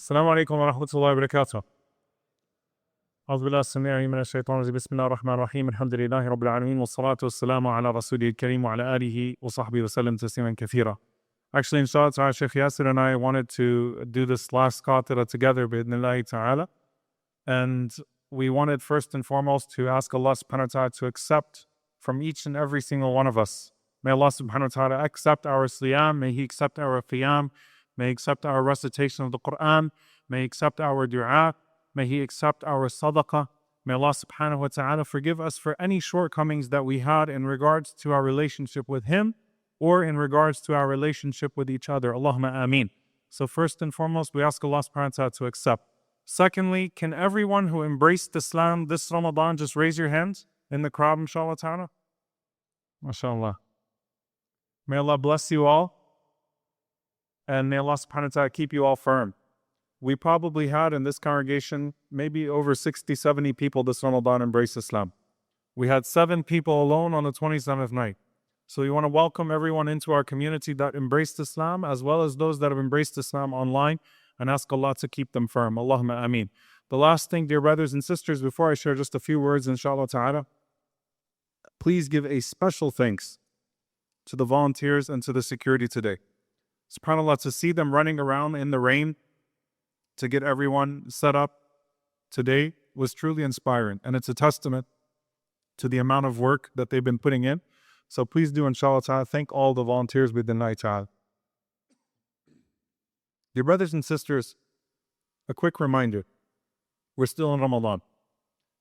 السلام عليكم ورحمة الله وبركاته. أعوذ بالله السميع العليم من الشيطان الرجيم. بسم الله الرحمن الرحيم. الحمد لله رب العالمين والصلاة والسلام على رسوله الكريم وعلى آله وصحبه وسلم تسليما كثيرا. Actually, inshallah ta'ala, Sheikh Yasser and I wanted to do this last qatira together, bi'idhnillahi ta'ala. And we wanted first and foremost to ask Allah subhanahu wa ta'ala to accept from each and every single one of us. May Allah subhanahu wa ta'ala accept our siyam, may He accept our qiyam, may He accept our recitation of the Quran, may He accept our dua, may He accept our sadaqah. May Allah subhanahu wa ta'ala forgive us for any shortcomings that we had in regards to our relationship with Him or in regards to our relationship with each other. Allahumma ameen. So first and foremost, we ask Allah subhanahu wa ta'ala to accept. Secondly, can everyone who embraced Islam this Ramadan just raise your hands in the crowd, inshallah ta'ala? MashaAllah. May Allah bless you all. And may Allah subhanahu wa ta'ala keep you all firm. We probably had in this congregation maybe over 60, 70 people this Ramadan embrace Islam. We had 7 people alone on the 27th night. So we want to welcome everyone into our community that embraced Islam, as well as those that have embraced Islam online, and ask Allah to keep them firm. Allahumma ameen. The last thing, dear brothers and sisters, before I share just a few words, inshallah ta'ala, please give a special thanks to the volunteers and to the security today. SubhanAllah, to see them running around in the rain to get everyone set up today was truly inspiring. And it's a testament to the amount of work that they've been putting in. So please do, inshallah ta'ala, thank all the volunteers within night ta'ala. Dear brothers and sisters, a quick reminder, we're still in Ramadan.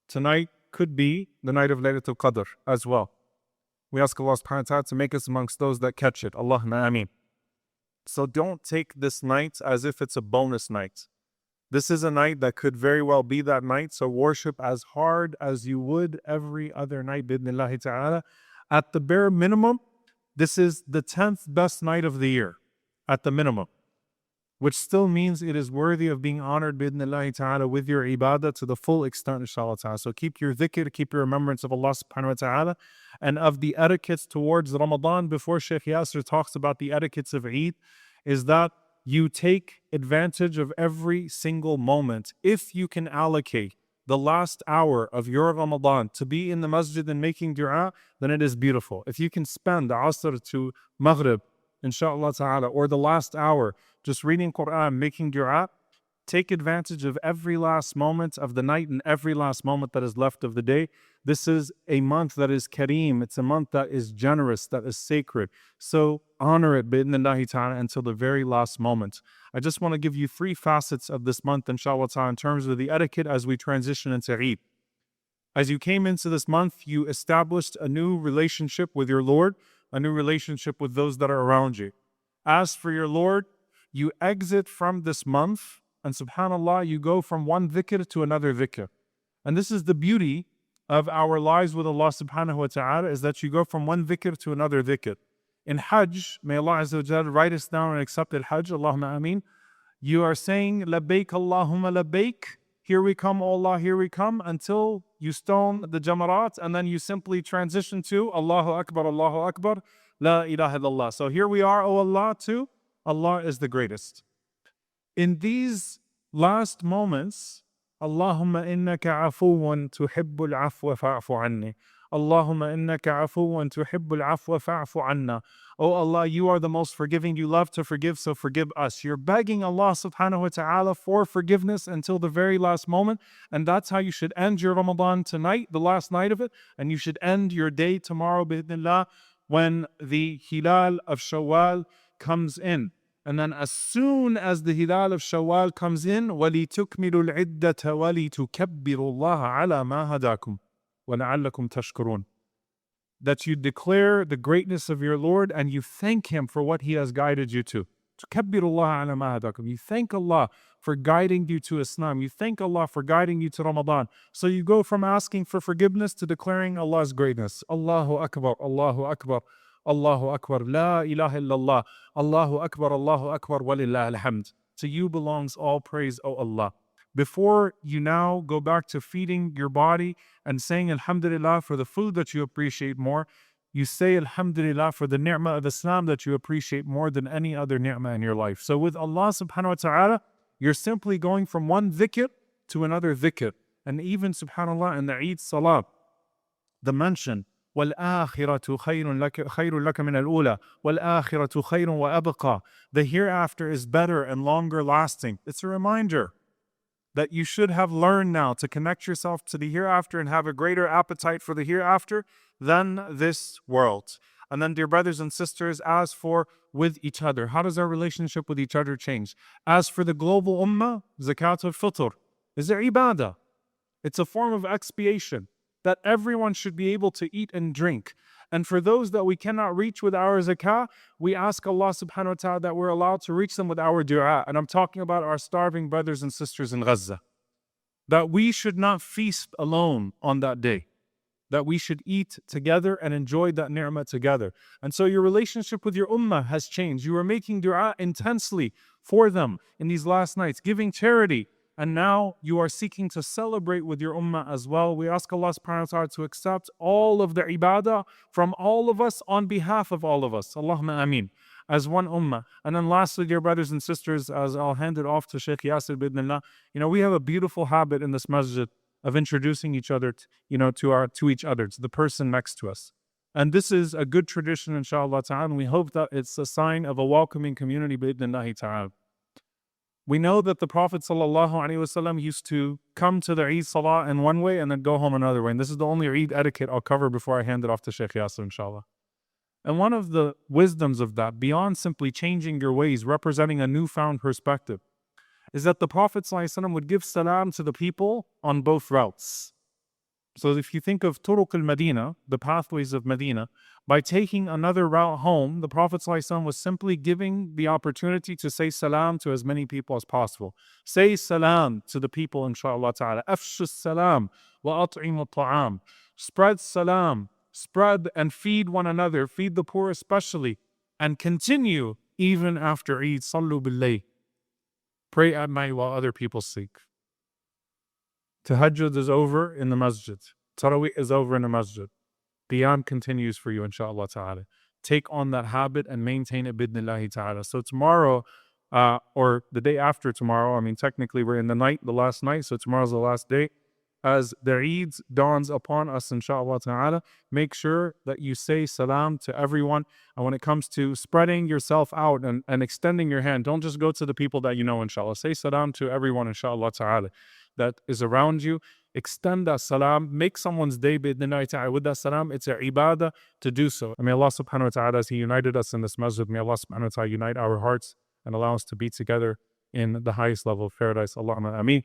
Tonight could be the night of Laylatul Qadr as well. We ask Allah subhanahu wa ta'ala to make us amongst those that catch it. Allahumma ameen. So don't take this night as if it's a bonus night. This is a night that could very well be that night, so worship as hard as you would every other night, bidnillahi ta'ala. At the bare minimum, this is the 10th best night of the year, at the minimum, which still means it is worthy of being honored, bidnillahi ta'ala, with your ibadah to the full extent, inshallah ta'ala. So keep your dhikr, keep your remembrance of Allah subhanahu wa ta'ala, and of the etiquettes towards Ramadan. Before Sheikh Yasser talks about the etiquettes of Eid, is that you take advantage of every single moment. If you can allocate the last hour of your Ramadan to be in the masjid and making dua, then it is beautiful. If you can spend Asr to Maghrib, inshallah ta'ala, or the last hour just reading Quran, making dua, take advantage of every last moment of the night and every last moment that is left of the day. This is a month that is kareem. It's a month that is generous, that is sacred. So honor it, bi'idhnillahi ta'ala, until the very last moment. I just want to give you 3 facets of this month, inshallah ta'ala, in terms of the etiquette as we transition into Eid. As you came into this month, you established a new relationship with your Lord, a new relationship with those that are around you. As for your Lord, you exit from this month, and subhanAllah, you go from one dhikr to another dhikr. And this is the beauty of our lives with Allah subhanahu wa ta'ala, is that you go from one dhikr to another dhikr. In Hajj, may Allah Azza wa Jalla write us down and accept the Hajj, Allahumma ameen. You are saying, Labbaik Allahumma labbaik, here we come, O Allah, here we come, until you stone the Jamarat, and then you simply transition to Allahu Akbar, La ilaha illallah. So here we are, O Allah, too. Allah is the greatest. In these last moments, Allahumma innaka afuwan tuhibbul afwa fa'fu anni. Allahumma innaka afuwan tuhibbul afwa fa'fu anna. Oh Allah, you are the most forgiving, you love to forgive, so forgive us. You're begging Allah subhanahu wa ta'ala for forgiveness until the very last moment, and that's how you should end your Ramadan tonight, the last night of it, and you should end your day tomorrow, bi'idhnillah, when the Hilal of Shawwal comes in. And then as soon as the Hilal of Shawwal comes in, وَلِتُكْمِلُوا الْعِدَّةَ وَلِتُكَبِّرُوا اللَّهَ عَلَى مَا هَدَاكُمْ وَلَعَلَّكُمْ تَشْكُرُونَ. That you declare the greatness of your Lord and you thank Him for what He has guided you to. تُكَبِّرُوا اللَّهَ عَلَى مَا هَدَاكُمْ. You thank Allah for guiding you to Islam. You thank Allah for guiding you to Ramadan. So you go from asking for forgiveness to declaring Allah's greatness. Allahu Akbar, Allahu Akbar. Allahu Akbar, La ilaha illallah, Allahu Akbar, walillah alhamd. To you belongs all praise, O Allah. Before you now go back to feeding your body and saying Alhamdulillah for the food that you appreciate more, you say Alhamdulillah for the ni'mah of Islam that you appreciate more than any other ni'mah in your life. So with Allah subhanahu wa ta'ala, You're simply going from one dhikr to another dhikr. And even, subhanAllah, in the Eid Salah, the mention, وَالْآخِرَةُ خَيْرٌ لَكَ مِنَ الْأُولَى وَالْآخِرَةُ خَيْرٌ وَأَبْقَى. The hereafter is better and longer lasting. It's a reminder that you should have learned now to connect yourself to the hereafter and have a greater appetite for the hereafter than this world. And then, dear brothers and sisters, as for with each other, how does our relationship with each other change? As for the global ummah, zakat al-fitr is their ibadah. It's a form of expiation that everyone should be able to eat and drink. And for those that we cannot reach with our zakah, we ask Allah subhanahu wa ta'ala that we're allowed to reach them with our dua. And I'm talking about our starving brothers and sisters in Gaza. That we should not feast alone on that day. That we should eat together and enjoy that ni'mah together. And so your relationship with your ummah has changed. You were making dua intensely for them in these last nights, giving charity. And now you are seeking to celebrate with your ummah as well. We ask Allah subhanahu wa ta'ala to accept all of the ibadah from all of us on behalf of all of us. Allahumma ameen. As one ummah. And then lastly, dear brothers and sisters, as I'll hand it off to Shaykh Yasir bidnillah, we have a beautiful habit in this masjid of introducing each other, to each other, to the person next to us. And this is a good tradition, inshallah ta'ala, and we hope that it's a sign of a welcoming community, bi'idhnillahi ta'ala. We know that the Prophet ﷺ used to come to the Eid Salah in one way and then go home another way. And this is the only Eid etiquette I'll cover before I hand it off to Shaykh Yasir, inshallah. And one of the wisdoms of that, beyond simply changing your ways, representing a newfound perspective, is that the Prophet ﷺ would give salam to the people on both routes. So if you think of Turuq al-Madina, the pathways of Medina, by taking another route home, the Prophet ﷺ was simply giving the opportunity to say salam to as many people as possible. Say salam to the people, inshaAllah ta'ala. Afshu salam wa at'imu ta'am. Spread salam, spread and feed one another, feed the poor especially, and continue even after Eid. Sallu billayl. Pray at night while other people sleep. Tahajjud is over in the masjid. Taraweeh is over in the masjid. Qiyam continues for you, inshaAllah ta'ala. Take on that habit and maintain it, bidnillahi ta'ala. So tomorrow, or the day after tomorrow, technically we're in the night, the last night, so tomorrow's the last day. As the Eid dawns upon us, inshaAllah ta'ala, make sure that you say salam to everyone. And when it comes to spreading yourself out and extending your hand, don't just go to the people that you know, inshallah. Say salam to everyone, inshaAllah ta'ala, that is around you. Extend that salam, make someone's day bi'idhnillahi ta'ala with that salam. It's a ibadah to do so. And may Allah subhanahu wa ta'ala, as He united us in this masjid, may Allah subhanahu wa ta'ala unite our hearts and allow us to be together in the highest level of paradise. Allahumma ameen.